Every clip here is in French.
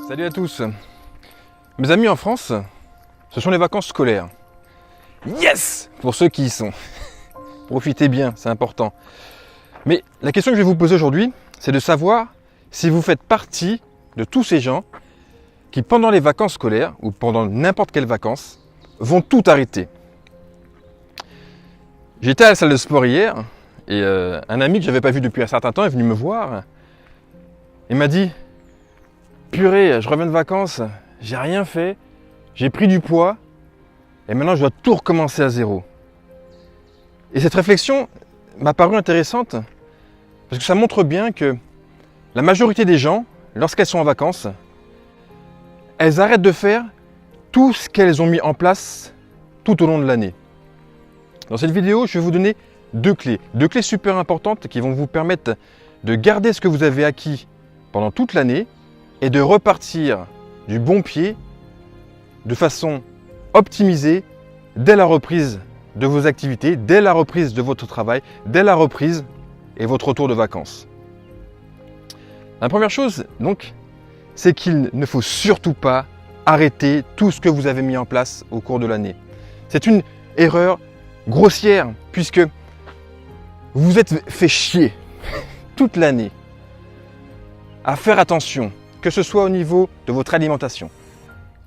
Salut à tous. Mes amis, en France, ce sont les vacances scolaires. Yes! Pour ceux qui y sont. Profitez bien, c'est important. Mais la question que je vais vous poser aujourd'hui, c'est de savoir si vous faites partie de tous ces gens qui, pendant les vacances scolaires, ou pendant n'importe quelles vacances, vont tout arrêter. J'étais à la salle de sport hier, et un ami que je n'avais pas vu depuis un certain temps est venu me voir. Il m'a dit: purée, je reviens de vacances, j'ai rien fait, j'ai pris du poids, et maintenant je dois tout recommencer à zéro. Et cette réflexion m'a paru intéressante, parce que ça montre bien que la majorité des gens, lorsqu'elles sont en vacances, elles arrêtent de faire tout ce qu'elles ont mis en place tout au long de l'année. Dans cette vidéo, je vais vous donner deux clés super importantes qui vont vous permettre de garder ce que vous avez acquis pendant toute l'année et de repartir du bon pied de façon optimisée dès la reprise de vos activités, dès la reprise de votre travail, dès la reprise et votre retour de vacances. La première chose, donc, c'est qu'il ne faut surtout pas arrêter tout ce que vous avez mis en place au cours de l'année. C'est une erreur grossière puisque vous vous êtes fait chier toute l'année à faire attention, que ce soit au niveau de votre alimentation,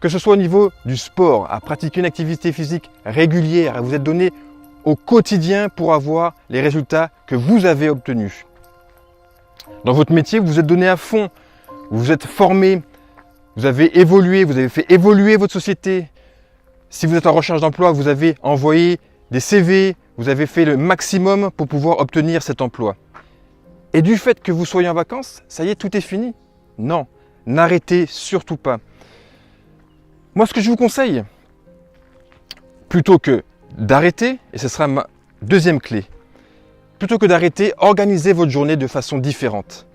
que ce soit au niveau du sport, à pratiquer une activité physique régulière, à vous être donné au quotidien pour avoir les résultats que vous avez obtenus. Dans votre métier, vous vous êtes donné à fond, vous vous êtes formé, vous avez évolué, vous avez fait évoluer votre société. Si vous êtes en recherche d'emploi, vous avez envoyé des CV, vous avez fait le maximum pour pouvoir obtenir cet emploi. Et du fait que vous soyez en vacances, ça y est, tout est fini. Non, n'arrêtez surtout pas. Moi, ce que je vous conseille, plutôt que d'arrêter, et ce sera ma deuxième clé, plutôt que d'arrêter, organisez votre journée de façon différente.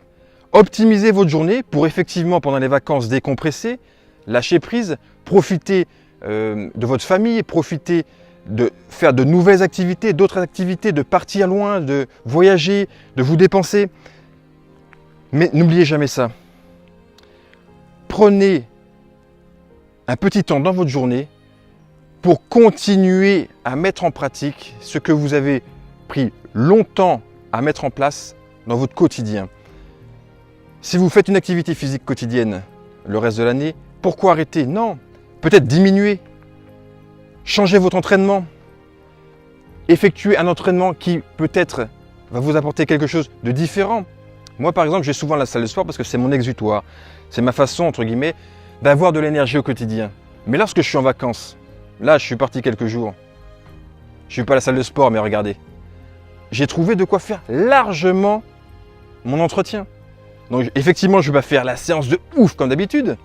Optimisez votre journée pour effectivement, pendant les vacances, décompresser, lâcher prise, profiter de votre famille, profiter de faire de nouvelles activités, d'autres activités, de partir loin, de voyager, de vous dépenser. Mais n'oubliez jamais ça. Prenez un petit temps dans votre journée pour continuer à mettre en pratique ce que vous avez pris longtemps à mettre en place dans votre quotidien. Si vous faites une activité physique quotidienne le reste de l'année, pourquoi arrêter? Non, peut-être diminuer. Changez votre entraînement. Effectuez un entraînement qui peut-être va vous apporter quelque chose de différent. Moi, par exemple, je vais souvent à la salle de sport parce que c'est mon exutoire. C'est ma façon, entre guillemets, d'avoir de l'énergie au quotidien. Mais lorsque je suis en vacances, là, je suis parti quelques jours. Je ne suis pas à la salle de sport, mais regardez. J'ai trouvé de quoi faire largement mon entretien. Donc, effectivement, je ne vais pas faire la séance de ouf comme d'habitude,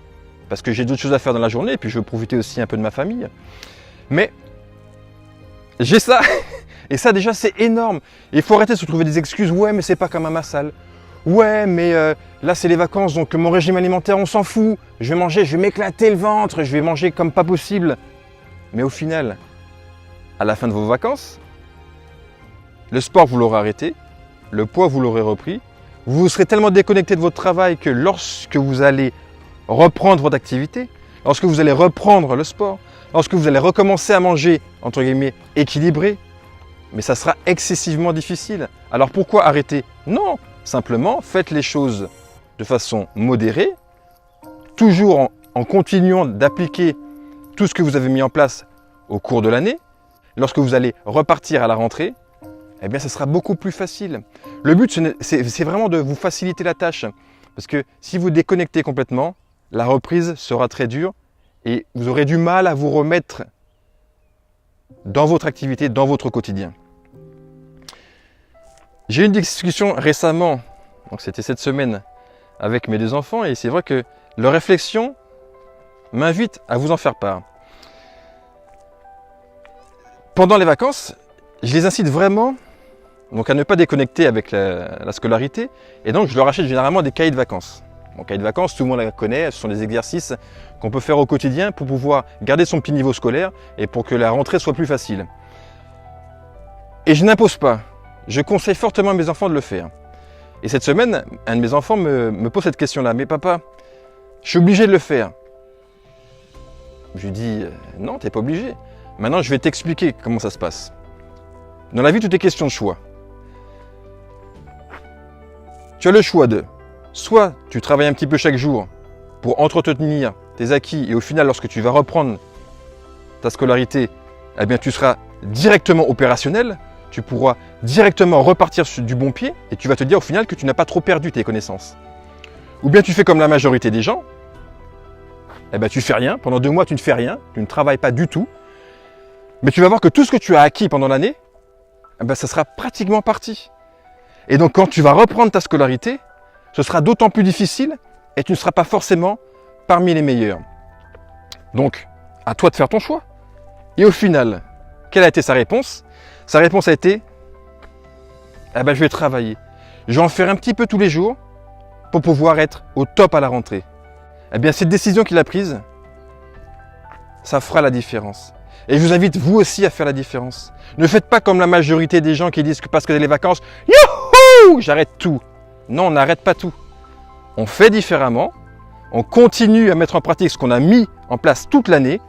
parce que j'ai d'autres choses à faire dans la journée, et puis je veux profiter aussi un peu de ma famille. Mais j'ai ça, et ça déjà c'est énorme. Il faut arrêter de se trouver des excuses. Ouais, mais c'est pas comme à ma salle. Ouais, mais là c'est les vacances, donc mon régime alimentaire on s'en fout. Je vais manger, je vais m'éclater le ventre, je vais manger comme pas possible. Mais au final, à la fin de vos vacances, le sport vous l'aurez arrêté, le poids vous l'aurez repris. Vous serez tellement déconnecté de votre travail que lorsque vous allez reprendre votre activité, lorsque vous allez reprendre le sport, lorsque vous allez recommencer à manger, entre guillemets, équilibré, mais ça sera excessivement difficile. Alors pourquoi arrêter? Non, simplement faites les choses de façon modérée, toujours en continuant d'appliquer tout ce que vous avez mis en place au cours de l'année. Lorsque vous allez repartir à la rentrée, eh bien, ça sera beaucoup plus facile. Le but, c'est vraiment de vous faciliter la tâche. Parce que si vous déconnectez complètement, la reprise sera très dure et vous aurez du mal à vous remettre dans votre activité, dans votre quotidien. J'ai eu une discussion récemment, donc c'était cette semaine, avec mes deux enfants et c'est vrai que leur réflexion m'invite à vous en faire part. Pendant les vacances, je les incite vraiment donc à ne pas déconnecter avec la scolarité et donc je leur achète généralement des cahiers de vacances. Mon cahier de vacances, tout le monde la connaît, ce sont des exercices qu'on peut faire au quotidien pour pouvoir garder son petit niveau scolaire et pour que la rentrée soit plus facile. Et je n'impose pas, je conseille fortement à mes enfants de le faire. Et cette semaine, un de mes enfants me pose cette question-là. Mais papa, Je suis obligé de le faire. Je lui dis, non, tu n'es pas obligé. Maintenant, je vais t'expliquer comment ça se passe. Dans la vie, tout est question de choix. Tu as le choix de, soit tu travailles un petit peu chaque jour pour entretenir tes acquis et au final, lorsque tu vas reprendre ta scolarité, eh bien, tu seras directement opérationnel, tu pourras directement repartir du bon pied et tu vas te dire au final que tu n'as pas trop perdu tes connaissances. Ou bien tu fais comme la majorité des gens, eh bien, tu fais rien, pendant 2 mois tu ne fais rien, tu ne travailles pas du tout, mais tu vas voir que tout ce que tu as acquis pendant l'année, eh bien, ça sera pratiquement parti. Et donc quand tu vas reprendre ta scolarité, ce sera d'autant plus difficile et tu ne seras pas forcément parmi les meilleurs. Donc, à toi de faire ton choix. Et au final, quelle a été sa réponse? Sa réponse a été, eh ben, je vais travailler. Je vais en faire un petit peu tous les jours pour pouvoir être au top à la rentrée. Eh bien, cette décision qu'il a prise, ça fera la différence. Et je vous invite, vous aussi, à faire la différence. Ne faites pas comme la majorité des gens qui disent que parce que c'est les vacances, youhou, j'arrête tout. Non, on n'arrête pas tout. On fait différemment. On continue à mettre en pratique ce qu'on a mis en place toute l'année.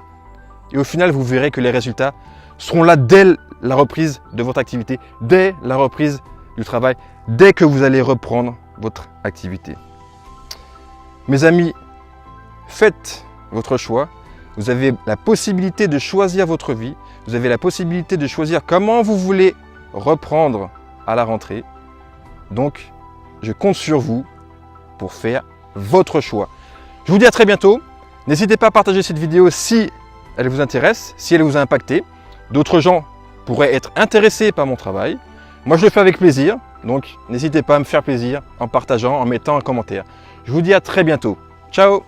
Et au final, vous verrez que les résultats seront là dès la reprise de votre activité, dès la reprise du travail, dès que vous allez reprendre votre activité. Mes amis, faites votre choix. Vous avez la possibilité de choisir votre vie. Vous avez la possibilité de choisir comment vous voulez reprendre à la rentrée. Donc, je compte sur vous pour faire votre choix. Je vous dis à très bientôt. N'hésitez pas à partager cette vidéo si elle vous intéresse, si elle vous a impacté. D'autres gens pourraient être intéressés par mon travail. Moi, je le fais avec plaisir. Donc, n'hésitez pas à me faire plaisir en partageant, en mettant un commentaire. Je vous dis à très bientôt. Ciao!